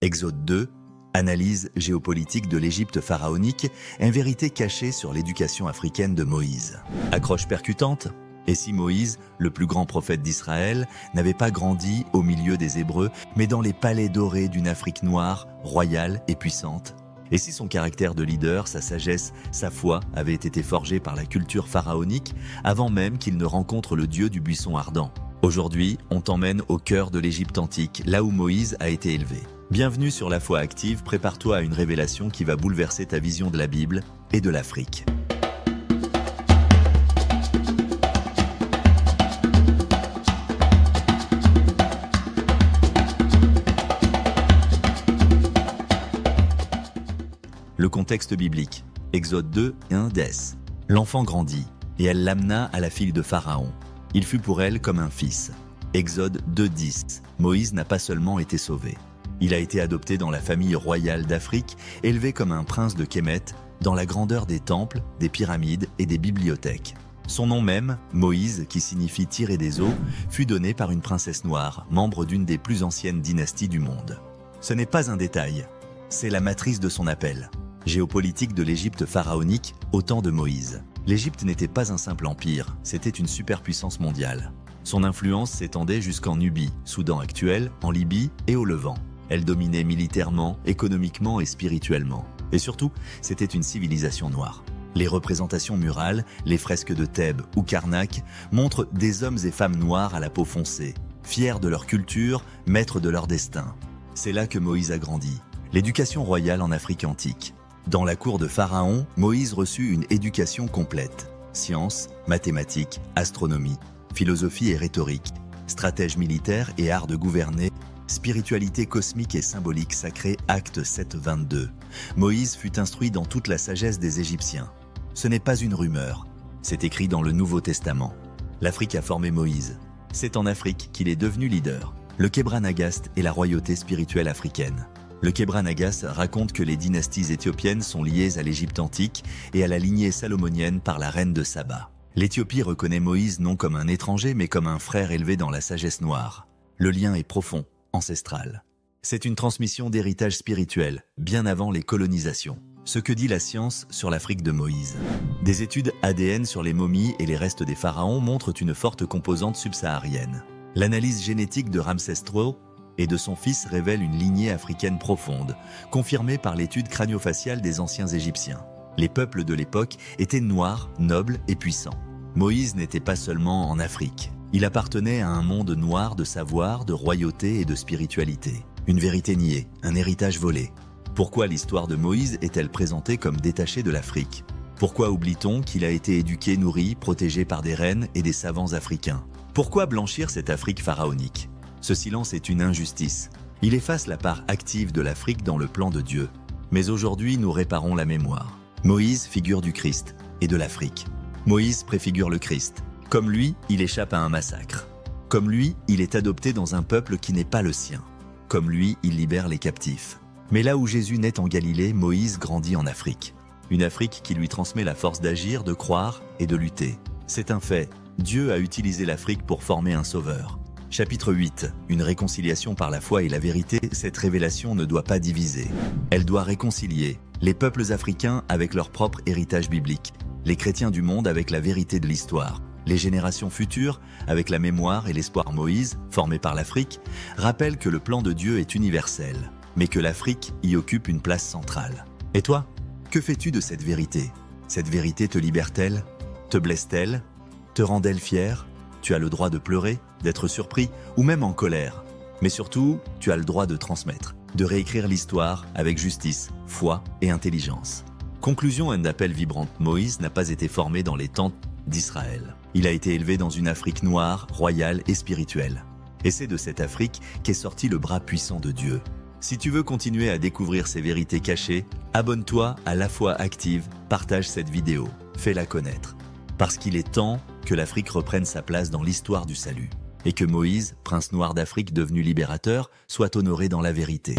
Exode 2, analyse géopolitique de l'Égypte pharaonique, une vérité cachée sur l'éducation africaine de Moïse. Accroche percutante. Et si Moïse, le plus grand prophète d'Israël, n'avait pas grandi au milieu des Hébreux, mais dans les palais dorés d'une Afrique noire, royale et puissante? Et si son caractère de leader, sa sagesse, sa foi avaient été forgés par la culture pharaonique avant même qu'il ne rencontre le Dieu du buisson ardent? Aujourd'hui, on t'emmène au cœur de l'Égypte antique, là où Moïse a été élevé. Bienvenue sur La Foi Active, prépare-toi à une révélation qui va bouleverser ta vision de la Bible et de l'Afrique. Le contexte biblique. Exode 2, 1 Dès. L'enfant grandit, et elle l'amena à la fille de Pharaon. Il fut pour elle comme un fils. Exode 2, 10. Moïse n'a pas seulement été sauvé. Il a été adopté dans la famille royale d'Afrique, élevé comme un prince de Kémet, dans la grandeur des temples, des pyramides et des bibliothèques. Son nom même, Moïse, qui signifie tirer des eaux, fut donné par une princesse noire, membre d'une des plus anciennes dynasties du monde. Ce n'est pas un détail, c'est la matrice de son appel. Géopolitique de l'Égypte pharaonique au temps de Moïse. L'Égypte n'était pas un simple empire, c'était une superpuissance mondiale. Son influence s'étendait jusqu'en Nubie, Soudan actuel, en Libye et au Levant. Elle dominait militairement, économiquement et spirituellement. Et surtout, c'était une civilisation noire. Les représentations murales, les fresques de Thèbes ou Karnak montrent des hommes et femmes noirs à la peau foncée, fiers de leur culture, maîtres de leur destin. C'est là que Moïse a grandi. L'éducation royale en Afrique antique. Dans la cour de Pharaon, Moïse reçut une éducation complète. Sciences, mathématiques, astronomie, philosophie et rhétorique, stratège militaire et art de gouverner, spiritualité cosmique et symbolique sacrée, Actes 7, 22. Moïse fut instruit dans toute la sagesse des Égyptiens. Ce n'est pas une rumeur, c'est écrit dans le Nouveau Testament. L'Afrique a formé Moïse. C'est en Afrique qu'il est devenu leader. Le Kebra Nagast est la royauté spirituelle africaine. Le Kebra Nagast raconte que les dynasties éthiopiennes sont liées à l'Égypte antique et à la lignée salomonienne par la reine de Saba. L'Éthiopie reconnaît Moïse non comme un étranger mais comme un frère élevé dans la sagesse noire. Le lien est profond, ancestral. C'est une transmission d'héritage spirituel, bien avant les colonisations. Ce que dit la science sur l'Afrique de Moïse. Des études ADN sur les momies et les restes des pharaons montrent une forte composante subsaharienne. L'analyse génétique de Ramsès III et de son fils révèle une lignée africaine profonde, confirmée par l'étude crânio-faciale des anciens Égyptiens. Les peuples de l'époque étaient noirs, nobles et puissants. Moïse n'était pas seulement en Afrique. Il appartenait à un monde noir de savoir, de royauté et de spiritualité. Une vérité niée, un héritage volé. Pourquoi l'histoire de Moïse est-elle présentée comme détachée de l'Afrique? Pourquoi oublie-t-on qu'il a été éduqué, nourri, protégé par des reines et des savants africains? Pourquoi blanchir cette Afrique pharaonique? Ce silence est une injustice. Il efface la part active de l'Afrique dans le plan de Dieu. Mais aujourd'hui, nous réparons la mémoire. Moïse, figure du Christ et de l'Afrique. Moïse préfigure le Christ. Comme lui, il échappe à un massacre. Comme lui, il est adopté dans un peuple qui n'est pas le sien. Comme lui, il libère les captifs. Mais là où Jésus naît en Galilée, Moïse grandit en Afrique. Une Afrique qui lui transmet la force d'agir, de croire et de lutter. C'est un fait. Dieu a utilisé l'Afrique pour former un sauveur. Chapitre 8. Une réconciliation par la foi et la vérité. Cette révélation ne doit pas diviser. Elle doit réconcilier les peuples africains avec leur propre héritage biblique, les chrétiens du monde avec la vérité de l'histoire, les générations futures avec la mémoire et l'espoir. Moïse, formé par l'Afrique, rappelle que le plan de Dieu est universel, mais que l'Afrique y occupe une place centrale. Et toi, que fais-tu de cette vérité? Cette vérité te libère-t-elle? Te blesse-t-elle? Te rend-elle fier? Tu as le droit de pleurer, d'être surpris ou même en colère. Mais surtout, tu as le droit de transmettre, de réécrire l'histoire avec justice, foi et intelligence. Conclusion, un appel vibrante. Moïse n'a pas été formé dans les tentes d'Israël. Il a été élevé dans une Afrique noire, royale et spirituelle. Et c'est de cette Afrique qu'est sorti le bras puissant de Dieu. Si tu veux continuer à découvrir ces vérités cachées, abonne-toi à La Foi Active, partage cette vidéo, fais-la connaître. Parce qu'il est temps que l'Afrique reprenne sa place dans l'histoire du salut. Et que Moïse, prince noir d'Afrique devenu libérateur, soit honoré dans la vérité.